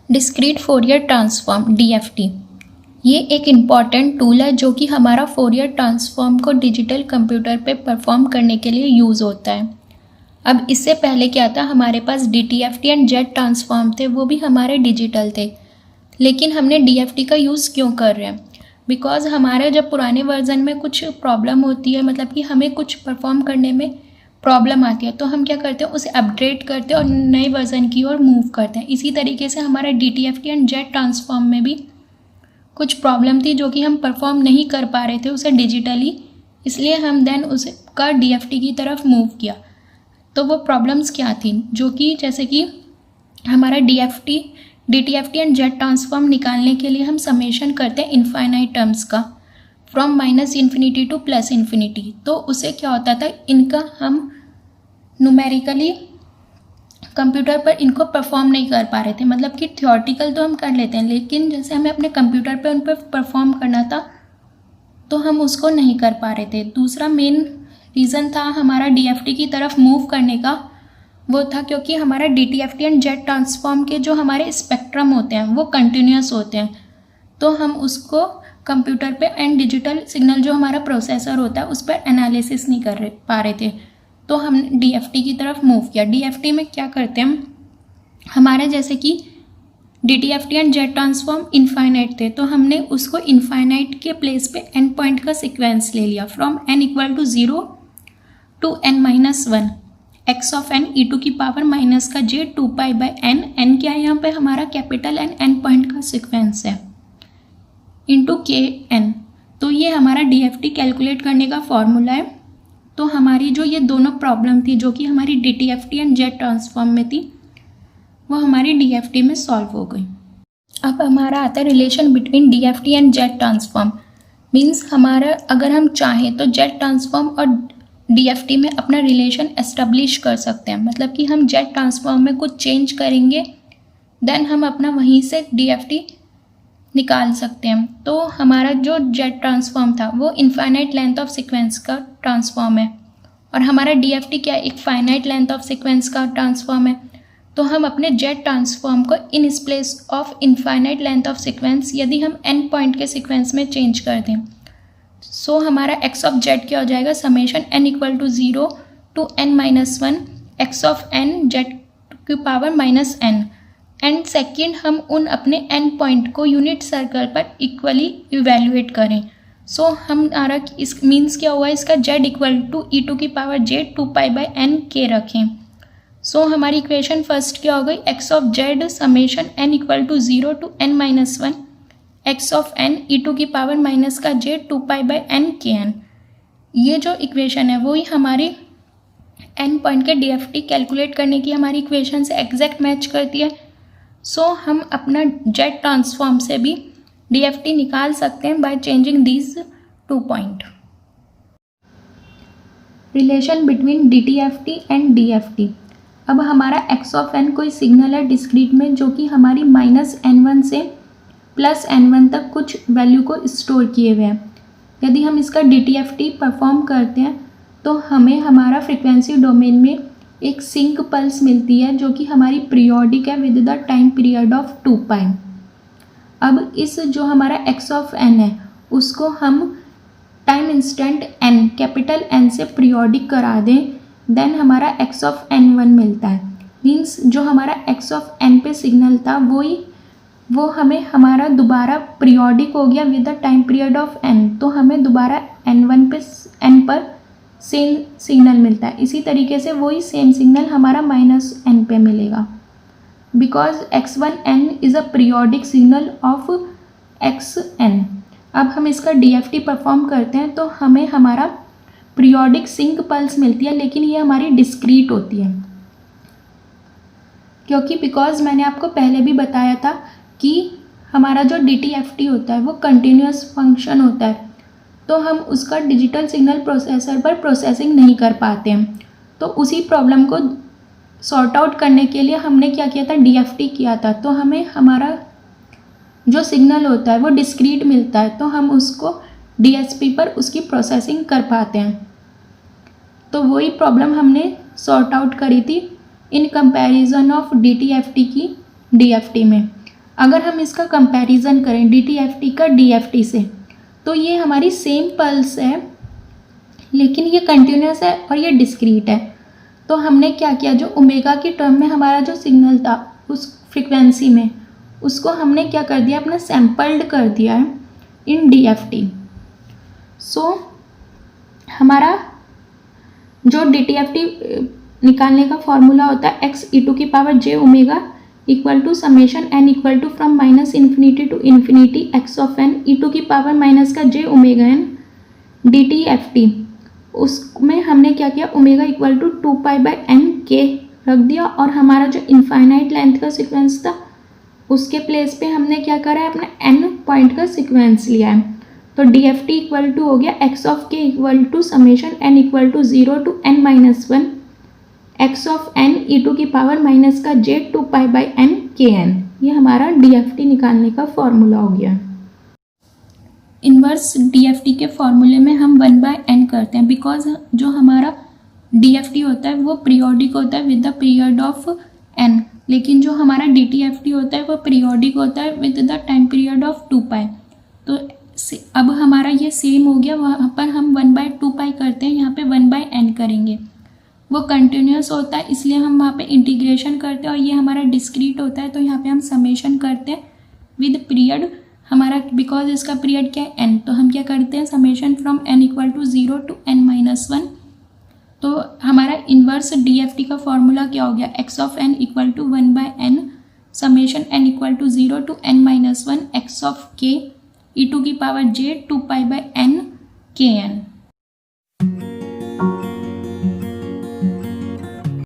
Discrete Fourier transform DFT ये एक important tool है जो कि हमारा फोरियर ट्रांसफॉर्म को डिजिटल कंप्यूटर पे परफॉर्म करने के लिए यूज़ होता है। अब इससे पहले क्या था, हमारे पास DTFT एंड जेड ट्रांसफॉर्म थे, वो भी हमारे डिजिटल थे, लेकिन हमने DFT का यूज़ क्यों कर रहे हैं? बिकॉज हमारे जब पुराने वर्जन में कुछ प्रॉब्लम होती है, मतलब कि हमें कुछ परफॉर्म करने में प्रॉब्लम आती है, तो हम क्या करते हैं, उसे अपग्रेड करते हैं और नए वर्जन की ओर मूव करते हैं। इसी तरीके से हमारा DTFT एंड जेड ट्रांसफॉर्म में भी कुछ प्रॉब्लम थी जो कि हम परफॉर्म नहीं कर पा रहे थे उसे डिजिटली, इसलिए हम देन उसका DFT की तरफ मूव किया। तो वो प्रॉब्लम्स क्या थी, जो कि जैसे कि हमारा DTFT एंड जेड ट्रांसफॉर्म निकालने के लिए हम समेशन करते हैं इनफाइनाइट टर्म्स का, फ्रॉम -∞ टू +∞। तो उससे क्या होता था, इनका हम न्यूमेरिकली कंप्यूटर पर इनको परफॉर्म नहीं कर पा रहे थे। मतलब कि थियोरटिकल तो हम कर लेते हैं, लेकिन जैसे हमें अपने कंप्यूटर पे उन पर परफॉर्म करना था तो हम उसको नहीं कर पा रहे थे। दूसरा मेन रीज़न था हमारा DFT की तरफ मूव करने का, वो था क्योंकि हमारा DTFT एंड जेड ट्रांसफॉर्म के जो हमारे स्पेक्ट्रम होते हैं वो कंटिन्यूस होते हैं, तो हम उसको कंप्यूटर पे एंड डिजिटल सिग्नल जो हमारा प्रोसेसर होता है उस पर एनालिसिस नहीं कर पा रहे थे, तो हमने DFT की तरफ मूव किया। DFT में क्या करते हैं हम, हमारे जैसे कि DTFT and Z transform infinite थे, तो हमने उसको इनफाइनाइट के प्लेस पे एंड पॉइंट का सीक्वेंस ले लिया, from n = 0 to n-1 x of n e⁻ -j2π/n। n क्या है यहाँ पे, हमारा कैपिटल N पॉइंट का सीक्वेंस है, इंटू kn। तो ये हमारा DFT कैलकुलेट करने का फॉर्मूला है। तो हमारी जो ये दोनों प्रॉब्लम थी जो कि हमारी DTFT एंड जेड ट्रांसफॉर्म में थी, वो हमारी DFT में सॉल्व हो गई। अब हमारा आता है relation between DFT and Z transform. Means हमारा अगर हम चाहें तो जेड ट्रांसफॉर्म और DFT में अपना रिलेशन एस्टेब्लिश कर सकते हैं। मतलब कि हम जेड ट्रांसफॉर्म में कुछ चेंज करेंगे, देन हम अपना वहीं से DFT निकाल सकते हैं। तो हमारा जो जेड ट्रांसफॉर्म था वो इनफाइनाइट लेंथ ऑफ सीक्वेंस का ट्रांसफॉर्म है, और हमारा DFT क्या है, एक फाइनाइट लेंथ ऑफ सीक्वेंस का ट्रांसफॉर्म है। तो हम अपने जेड ट्रांसफॉर्म को in place of infinite length of sequence यदि हम n पॉइंट के सीक्वेंस में चेंज कर दें, सो हमारा x ऑफ जेड क्या हो जाएगा, summation n = 0 to n-1 x of n z⁻⁻n। And second, हम उन अपने n पॉइंट को यूनिट सर्कल पर इक्वली इवेल्युएट करें। सो हमारा इस मीन्स क्या हुआ, इसका z = e⁻j2π/n k रखें। सो हमारी इक्वेशन फर्स्ट क्या हो गई, x of Z summation n = 0 to n-1 x of n e⁻j2π/n kn। ये जो इक्वेशन है वही हमारी n पॉइंट के DFT कैलकुलेट करने की हमारी इक्वेशन से एग्जैक्ट मैच करती है। सो हम अपना जेड ट्रांसफॉर्म से भी DFT निकाल सकते हैं by changing these 2 point. Relation between DTFT and DFT। अब हमारा x ऑफ n कोई सिग्नल है डिस्क्रीट में जो कि हमारी -n1 से +n1 तक कुछ वैल्यू को स्टोर किए हुए हैं। यदि हम इसका DTFT परफॉर्म करते हैं तो हमें हमारा फ्रिक्वेंसी डोमेन में एक सिंक पल्स मिलती है जो कि हमारी पीरियोडिक है with the time period of 2π। अब इस जो हमारा x ऑफ n है उसको हम time instant n capital N से पीरियोडिक करा दें, देन हमारा x ऑफ n1 मिलता है। मीन्स जो हमारा x ऑफ n पे सिग्नल था वो हमें हमारा दोबारा पीरियोडिक हो गया with the time period of n, तो हमें दोबारा n पर सेम सिग्नल मिलता है। इसी तरीके से वही सेम सिग्नल हमारा -n पे मिलेगा, because x1n is a periodic signal of xn। अब हम इसका DFT परफॉर्म करते हैं तो हमें हमारा पीरियोडिक सिंक पल्स मिलती है, लेकिन ये हमारी डिस्क्रीट होती है, क्योंकि बिकॉज मैंने आपको पहले भी बताया था कि हमारा जो DTFT होता है वो कंटिन्यूस फंक्शन होता है, तो हम उसका डिजिटल सिग्नल प्रोसेसर पर प्रोसेसिंग नहीं कर पाते हैं। तो उसी प्रॉब्लम को सॉर्ट आउट करने के लिए हमने क्या किया था, DFT किया था। तो हमें हमारा जो सिग्नल होता है वो डिस्क्रीट मिलता है, तो हम उसको DSP पर उसकी प्रोसेसिंग कर पाते हैं। तो वही प्रॉब्लम हमने सॉर्ट आउट करी थी इन कंपैरिजन ऑफ DTFT की DFT में। अगर हम इसका कंपैरिजन करें DTFT का DFT से, तो ये हमारी सेम पल्स है, लेकिन ये कंटिन्यूस है और ये डिस्क्रीट है। तो हमने क्या किया, जो ओमेगा की टर्म में हमारा जो सिग्नल था उस फ्रिक्वेंसी में, उसको हमने क्या कर दिया, अपना सैम्पल्ड कर दिया है इन DFT। सो हमारा जो DTFT निकालने का फॉर्मूला होता है x e⁻j⍵ equal to summation n equal to from -∞ to ∞ x of n e⁻j⍵n DTFT। उसमें हमने क्या किया, ओमेगा इक्वल टू 2π/n रख दिया, और हमारा जो इनफाइनाइट लेंथ का सीक्वेंस था उसके प्लेस पे हमने क्या करा है, अपना n पॉइंट का सीक्वेंस लिया है। तो DFT इक्वल टू हो गया x of k equal to summation n equal to 0 to n-1 x of n e⁻j 2π/n kn। ये हमारा DFT निकालने का फॉर्मूला हो गया। इन्वर्स DFT के फॉर्मूले में हम 1/n करते हैं, बिकॉज जो हमारा DFT होता है वो पीरियोडिक होता है with the period of n, लेकिन जो हमारा DTFT होता है वो पीरियोडिक होता है with the time period of 2π। तो अब हमारा ये सेम हो गया, वहाँ पर हम 1/2π करते हैं, यहाँ पे 1/n करेंगे। वो कंटिन्यूस होता है इसलिए हम वहाँ पे इंटीग्रेशन करते हैं, और ये हमारा डिस्क्रीट होता है तो यहाँ पे हम समेशन करते हैं विद पीरियड हमारा, बिकॉज इसका पीरियड क्या है n, तो हम क्या करते हैं summation from n equal to 0 to n-1। तो हमारा इन्वर्स DFT का फॉर्मूला क्या हो गया, x of n equal to 1/n summation n equal to 0 to n-1 x of k e⁻j 2π/n kn।